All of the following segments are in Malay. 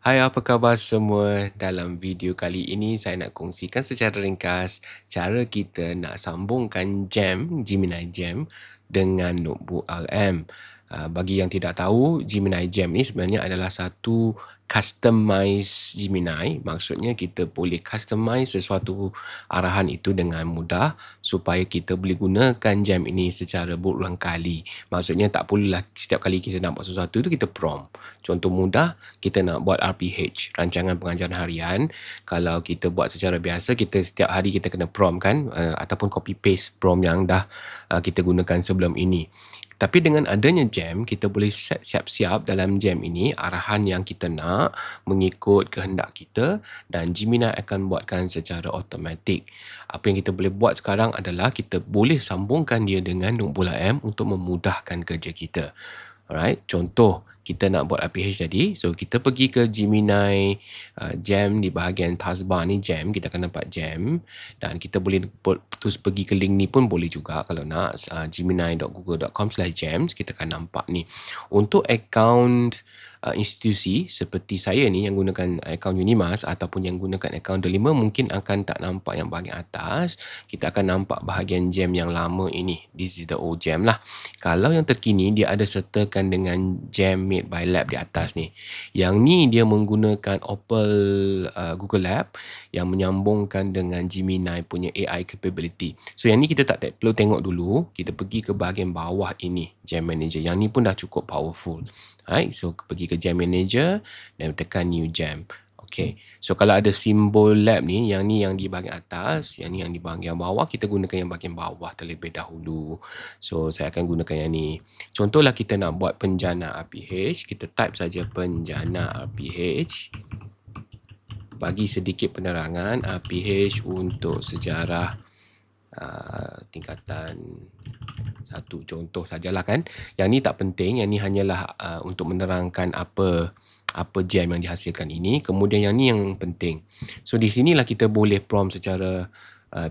Hai, apa khabar semua? Dalam video kali ini saya nak kongsikan secara ringkas cara kita nak sambungkan Gemini Jam dengan notebook LM. Bagi yang tidak tahu, Gemini Jam ni sebenarnya adalah satu customize Gemini. Maksudnya kita boleh customize sesuatu arahan itu dengan mudah supaya kita boleh gunakan Jam ini secara berulang kali. Maksudnya tak perlulah setiap kali kita nak buat sesuatu itu kita prompt. Contoh mudah, kita nak buat RPH, rancangan pengajaran harian. Kalau kita buat secara biasa, kita setiap hari kita kena prompt kan, ataupun copy paste prompt yang dah kita gunakan sebelum ini. Tapi dengan adanya Jam, kita boleh set siap-siap dalam Jam ini arahan yang kita nak mengikut kehendak kita dan Gemini akan buatkan secara automatik. Apa yang kita boleh buat sekarang adalah kita boleh sambungkan dia dengan notebook LM untuk memudahkan kerja kita. Alright, contoh kita nak buat RPH tadi, so kita pergi ke Gemini Jam di bahagian taskbar ni Jam, kita akan dapat Jam dan kita boleh terus pergi ke link ni pun boleh juga kalau nak, gemini.google.com/jams, kita akan nampak ni. Untuk akaun institusi seperti saya ni yang gunakan akaun Unimas ataupun yang gunakan akaun Delima mungkin akan tak nampak yang bahagian atas. Kita akan nampak bahagian Jam yang lama ini. This is the old Jam lah. Kalau yang terkini dia ada sertakan dengan Jam made by Lab di atas ni. Yang ni dia menggunakan Opal Google Lab yang menyambungkan dengan Gemini punya AI capability. So yang ni kita tak perlu tengok dulu. Kita pergi ke bahagian bawah ini, Jam Manager. Yang ni pun dah cukup powerful. Alright, so pergi ke Jam Manager dan tekan New Jam. Okay, so kalau ada simbol lab ni yang di bahagian atas, yang ni yang di bahagian bawah, kita gunakan yang bahagian bawah terlebih dahulu. So saya akan gunakan yang ni. Contohlah kita nak buat penjana RPH, kita type saja penjana RPH. Bagi sedikit penerangan, RPH untuk sejarah tingkatan 1, contoh sajalah kan. Yang ni tak penting, yang ni hanyalah untuk menerangkan apa Jam yang dihasilkan ini. Kemudian yang ni yang penting. So di sinilah kita boleh prompt secara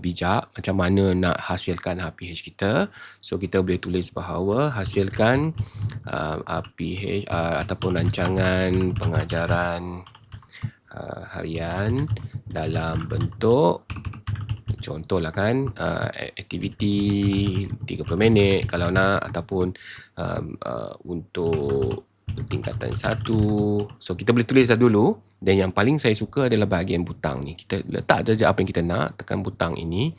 bijak macam mana nak hasilkan RPH kita. So kita boleh tulis bahawa hasilkan RPH ataupun rancangan pengajaran harian dalam bentuk, contohlah kan, aktiviti 30 minit kalau nak, ataupun untuk tingkatan 1. So kita boleh tulis dah dulu. Dan yang paling saya suka adalah bahagian butang ni. Kita letak saja apa yang kita nak, tekan butang ini.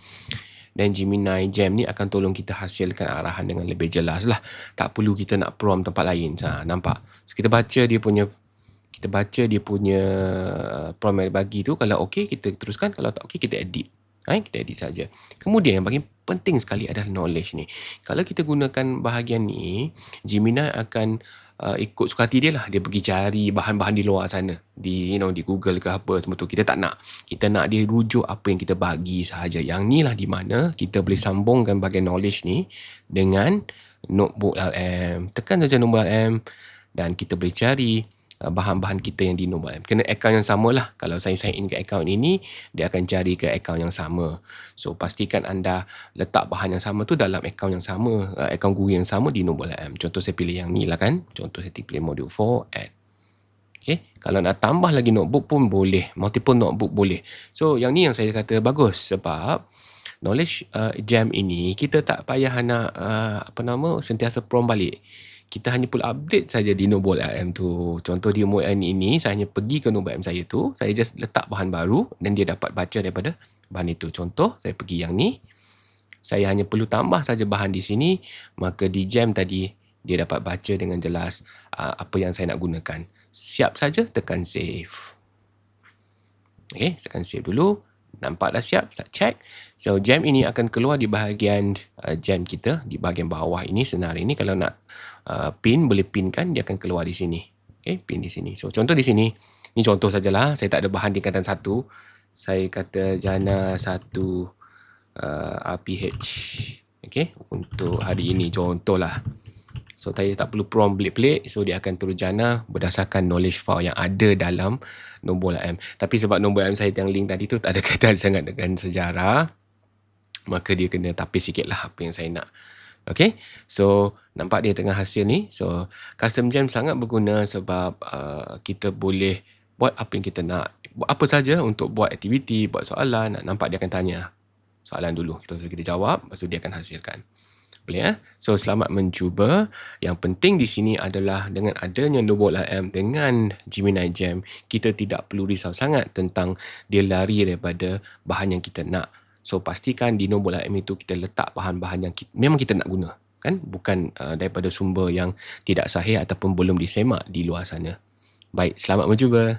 Dan Gemini Jam ni akan tolong kita hasilkan arahan dengan lebih jelas lah. Tak perlu kita nak prompt tempat lain. Nampak? So kita baca dia punya prompt yang bagi tu. Kalau okey, kita teruskan. Kalau tak okey, kita edit. Kita edit saja. Kemudian yang paling penting sekali adalah knowledge ni. Kalau kita gunakan bahagian ni, Gemini akan ikut suka hati dia lah. Dia pergi cari bahan-bahan di luar sana. Di Google ke apa semua tu. Kita tak nak. Kita nak dia rujuk apa yang kita bagi sahaja. Yang ni lah di mana kita boleh sambungkan bahagian knowledge ni dengan notebook LM. Tekan saja notebook LM dan kita boleh cari bahan-bahan kita yang di notebook. Kena akaun yang sama lah. Kalau saya sign in ke akaun ini, dia akan cari ke akaun yang sama. So pastikan anda letak bahan yang sama tu dalam akaun yang sama, akaun Google yang sama di notebook LM. Contoh saya pilih yang ni lah kan. Contoh saya pilih module 4, add. Okay. Kalau nak tambah lagi notebook pun boleh. Multiple notebook boleh. So yang ni yang saya kata bagus sebab knowledge Jam ini kita tak payah nak sentiasa prompt balik. Kita hanya perlu update saja di notebook LM tu. Contoh di notebook LM ini, saya hanya pergi ke notebook LM saya tu, saya just letak bahan baru dan dia dapat baca daripada bahan itu. Contoh, saya pergi yang ni. Saya hanya perlu tambah saja bahan di sini, maka di Jam tadi dia dapat baca dengan jelas apa yang saya nak gunakan. Siap saja, tekan save. Okay, tekan save dulu. Nampak dah siap, start check. So Jam ini akan keluar di bahagian Jam kita, di bahagian bawah ini, senar ini. Kalau nak pin, boleh pin kan, dia akan keluar di sini. Okay, pin di sini. So contoh di sini, ni contoh sajalah, saya tak ada bahan tingkatan 1. Saya kata jana 1 RPH. Okay, untuk hari ini, contohlah. So saya tak perlu prompt pelik-pelik. So dia akan turun jana berdasarkan knowledge file yang ada dalam nombor LM. Tapi sebab nombor LM saya yang link tadi tu tak ada kaitan sangat dengan sejarah, maka dia kena tapis sikit lah apa yang saya nak. Okay, so nampak dia tengah hasil ni. So custom Jam sangat berguna sebab kita boleh buat apa yang kita nak. Buat apa saja untuk buat aktiviti, buat soalan, nak nampak dia akan tanya soalan dulu. Kita jawab, lepas tu dia akan hasilkan. Boleh ya? So selamat mencuba. Yang penting di sini adalah dengan adanya Nuvolt AM dengan Gemini Jam, kita tidak perlu risau sangat tentang dia lari daripada bahan yang kita nak. So pastikan di Nuvolt AM itu kita letak bahan-bahan yang memang kita nak guna, kan? Bukan daripada sumber yang tidak sahih ataupun belum disemak di luar sana. Baik, selamat mencuba.